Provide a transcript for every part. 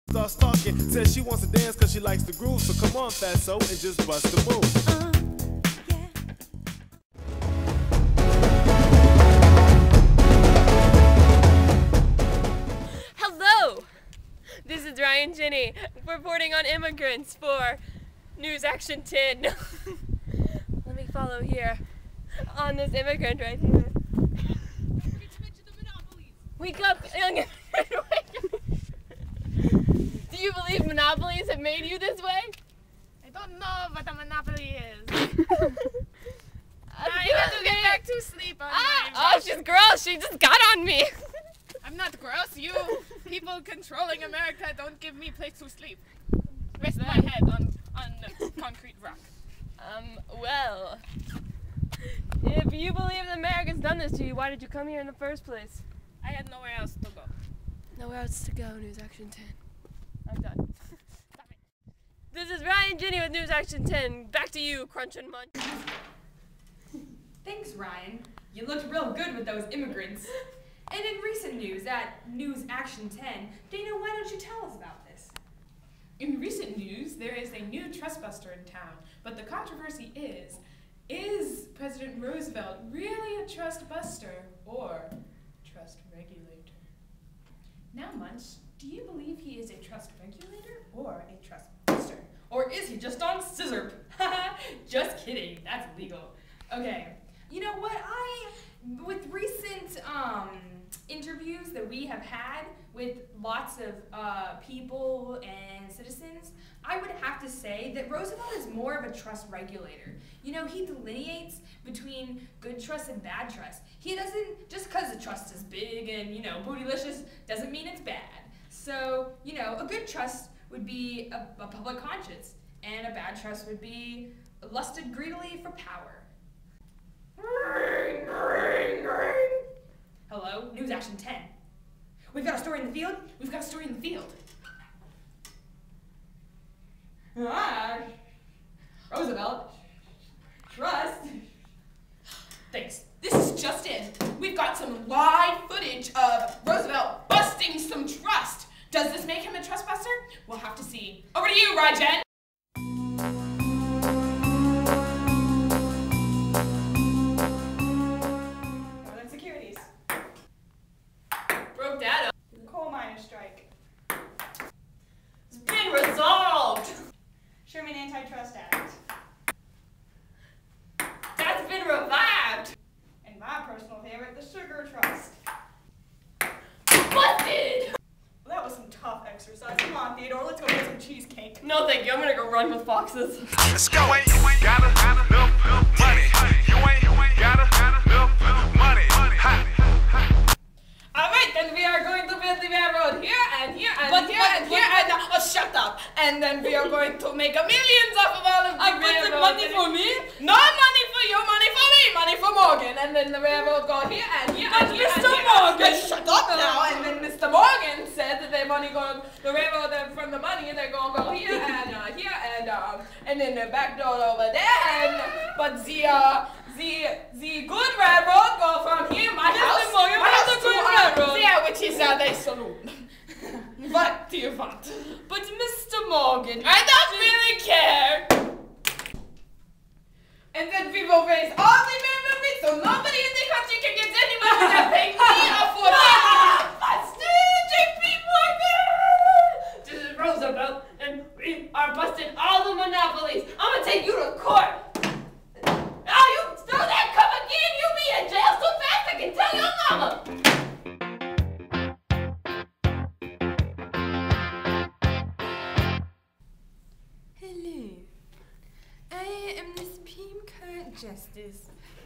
Start stalking, says she wants to dance cause she likes the groove. So come on, fatso, and just bust the move. Yeah. Hello! This is Ryan Ginny reporting on immigrants for News Action 10. Let me follow here on this immigrant right here. Wake up, young immigrant, wake up. Do you believe monopolies have made you this way? I don't know what a monopoly is. I need to get back to sleep. Oh, she's gross. She just got on me. I'm not gross. You people controlling America don't give me place to sleep. Rest my head on the concrete rock. Well, if you believe that America's done this to you, why did you come here in the first place? I had nowhere else to go. Nowhere else to go, News Action 10. I'm done. Stop it. This is Ryan Ginny with News Action 10. Back to you, Crunch and Munch. Thanks, Ryan. You looked real good with those immigrants. And in recent news at News Action 10, Dana, why don't you tell us about this? In recent news, there is a new trustbuster in town, but the controversy is President Roosevelt really a trustbuster or trust regulator? Now, Munch, do you believe he is a trust regulator or a trust buster? Or is he just on scissor? Just kidding, that's illegal. Okay, you know what, with recent interviews that we have had with lots of people and citizens, I would have to say that Roosevelt is more of a trust regulator. You know, he delineates between good trust and bad trust. He doesn't, just because the trust is big and, you know, bootylicious, doesn't mean it's bad. So, you know, a good trust would be a public conscience, and a bad trust would be lusted greedily for power. Hello, News Action 10. We've got a story in the field? We've got a story in the field. Roosevelt. Trust. Thanks. This is just in. We've got some live footage of Roosevelt busting some trust. Does this make him a trust buster? We'll have to see. Over to you, Rajan. Northern Securities. Broke that up. Coal miner strike. It's been resolved. Sherman Antitrust Act. That's been revived. And my personal favorite, the Sugar Trust. Busted. Well, that was some tough exercise. Come on, Theodore, let's go get some cheesecake. No, thank you. I'm gonna go run with foxes. Let's go. You ain't gotta little money. You ain't gotta little money. Alright, then we are going to build the railroad here and here and here and here and oh, shut up! And then we are going to make millions off of all of the railroad. Money for me? No money for you, money for me, money for Morgan. And then the railroad go here and here and here and Mr. here. Morgan! And shut up now! And then Mr. Morgan said that their money going, the railroad from the money, they're gonna go here and then the back door over there. And but the good railroad go from here, my house, there, which is the saloon. What do you want? But Mr. Morgan, I don't really care. And then we will raise all the memories so nobody in the country can get any money that pay me or for me. this is Roosevelt, and we are busting all the monopolies. I'm gonna take you to court. Oh, you do that come again? You'll be in jail so fast I can tell your mama. Hello. I am the Supreme Court Justice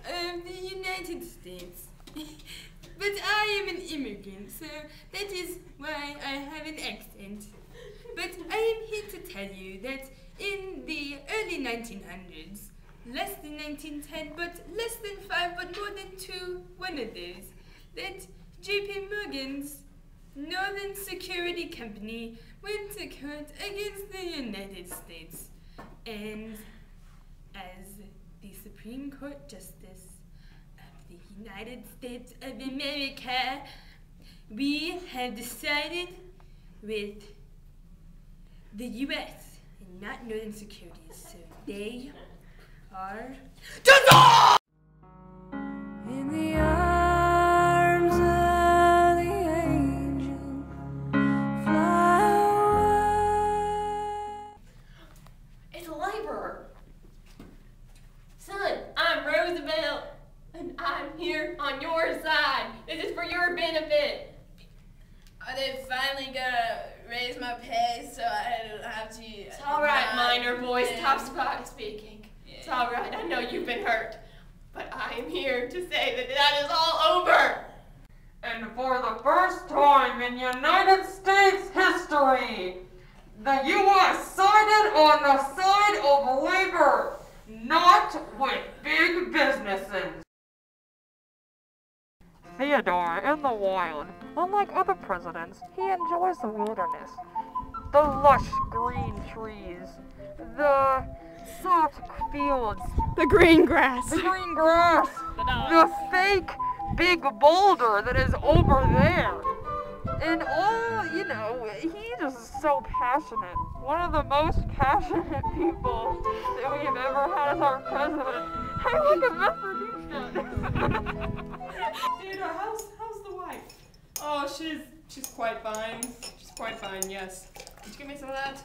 of the United States. But I am an immigrant, so that is why I have an accent. But I am here to tell you that in the early 1900s, less than 1910, but less than 5, but more than 2, one of those, that J.P. Morgan's Northern Security Company went to court against the United States. And as the Supreme Court Justice of the United States of America, we have decided with the U.S. and not Northern Securities, so they are dissolved! In the arms of the angel, fly away. It's a laborer. Son, I'm Roosevelt, and I'm here on your side. This is for your benefit. Are they finally gonna raise my pay so I don't have to? It's all right, minor boy. Stop speaking. Yeah. It's all right. I know you've been hurt, but I am here to say that that is all over. And for the first time in United States history, the U.S. sided on the side of labor, not with big businesses. Theodore, in the wild, unlike other presidents, he enjoys the wilderness. The lush green trees, the soft fields, The green grass. the green grass, the fake big boulder that is over there. And all, he's just so passionate. One of the most passionate people that we have ever had as our president. Hey, look at Mr. Nixon. Theodore, how's the wife? Oh, she's quite fine. She's quite fine, yes. Could you give me some of that?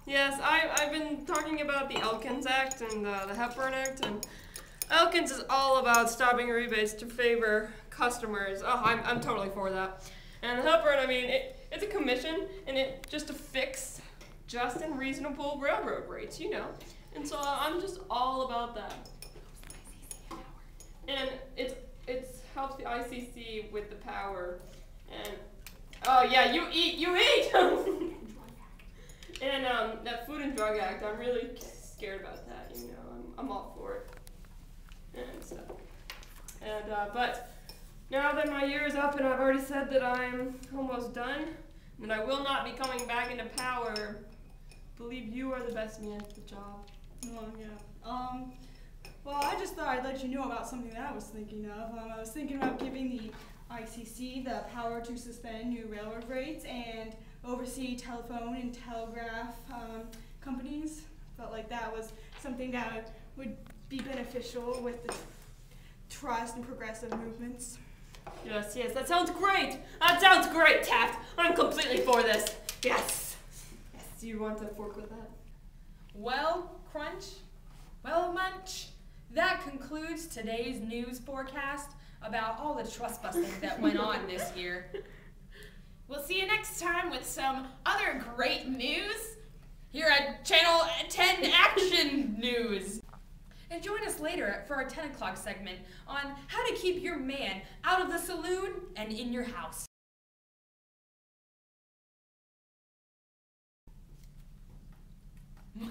Yes, I've been talking about the Elkins Act and the Hepburn Act, and Elkins is all about stopping rebates to favor customers. Oh, I'm totally for that. And the Hepburn, I mean, it's a commission, and it just to fix just and reasonable railroad rates, And so I'm just all about that. And it helps the ICC with the power. And oh yeah, you eat. And that Food and Drug Act, I'm really scared about that. I'm all for it. And so, but now that my year is up and I've already said that I'm almost done, and I will not be coming back into power, believe you are the best man for the job. Oh, yeah. Well, I just thought I'd let you know about something that I was thinking of. I was thinking about giving the ICC the power to suspend new railroad rates and oversee telephone and telegraph companies. Felt like that was something that would be beneficial with the trust and progressive movements. Yes, that sounds great. That sounds great, Taft. I'm completely for this. Yes. Do you want to fork with that? Well, Crunch. Well, Munch. That concludes today's news forecast about all the trust busting that went on this year. We'll see you next time with some other great news. Here at Channel 10 Action News. And join us later for our 10 o'clock segment on how to keep your man out of the saloon and in your house. Well,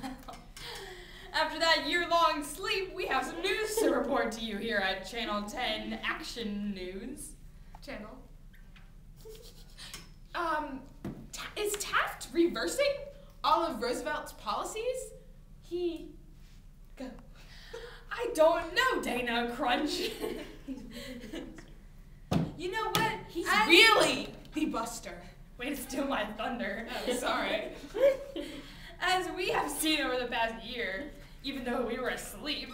after that year-long sleep, we have some news to report to you here at Channel 10 Action News. Channel. Is Taft reversing all of Roosevelt's policies? Go. I don't know, Dana Crunch. You know what? He's really the buster. Way to steal my thunder. Oh, sorry. As we have seen over the past year, even though we were asleep,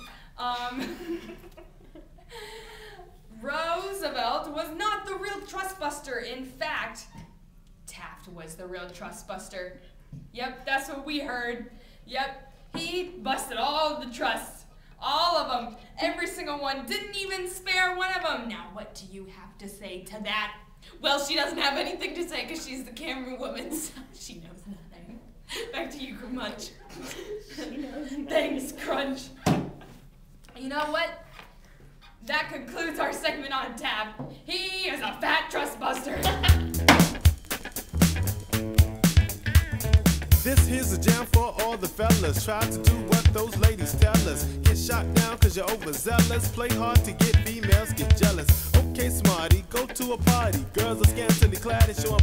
Roosevelt was not the real trust buster. In fact, Taft was the real trust buster. Yep, that's what we heard. Yep, he busted all of the trusts. All of them. Every single one. Didn't even spare one of them. Now, what do you have to say to that? Well, she doesn't have anything to say because she's the camera woman, so she knows nothing. Back to you, Munch. Thanks, Crunch. You know what? That concludes our segment on Taft. He is a fat trust buster. This here's a jam for all the fellas. Try to do what those ladies tell us. Get shot down cause you're overzealous. Play hard to get females, get jealous. Okay, smarty, go to a party. Girls are scantily clad and showing